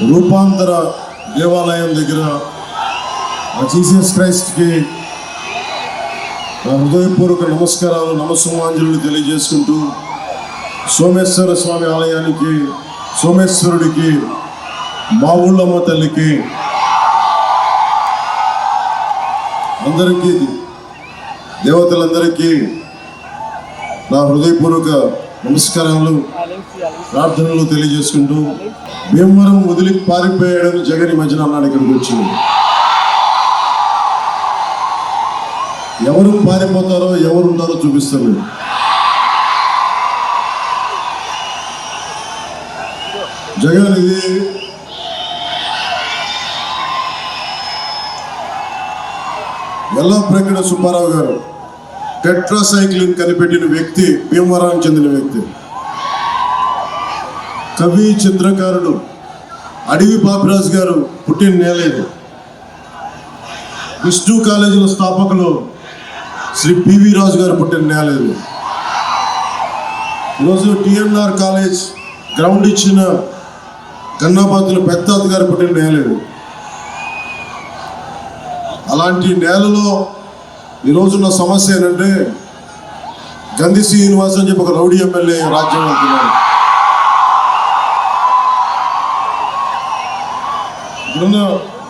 రూపాంతర దేవాలయం దగ్గర జీసస్ క్రైస్ట్కి హృదయపూర్వక నమస్కారాలు, నమస్సుమాంజలు తెలియజేసుకుంటూ సోమేశ్వర స్వామి ఆలయానికి, సోమేశ్వరుడికి, మా ఊళ్ళమ్మ తల్లికి అందరికీ, దేవతలందరికీ నా హృదయపూర్వక నమస్కారాలు, ప్రార్థనలు తెలియజేసుకుంటూ భీమవరం వదిలి పారిపోయాడని జగన్ ఈ మధ్యన అన్నాడు. ఇక్కడికి వచ్చి ఎవరు పారిపోతారో ఎవరు ఉంటారో చూపిస్తారు. జగన్ ఇది ఎల్లప్రగడ సుబ్బారావు గారు టెట్రాసైక్లిన్ కనిపెట్టిన వ్యక్తి, భీమవరానికి చెందిన వ్యక్తి. కవి, చిత్రకారుడు అడవి బాపిరాజు గారు పుట్టిన నేలేదు. విష్ణు కాలేజీల స్థాపకులు శ్రీ పివి రాజు గారు పుట్టిన నేలేదు. ఈరోజు టిఎన్ఆర్ కాలేజ్ గ్రౌండ్ ఇచ్చిన గన్నాబాతుల పెద్దాత గారు పుట్టిన నేలేదు. అలాంటి నేలలో ఈరోజున్న సమస్య ఏంటంటే గంధి శ్రీనివాస్ అని చెప్పి ఒక రౌడీ ఎమ్మెల్యే రాజ్యం వెళ్తున్నాడు. ఇప్పుడున్న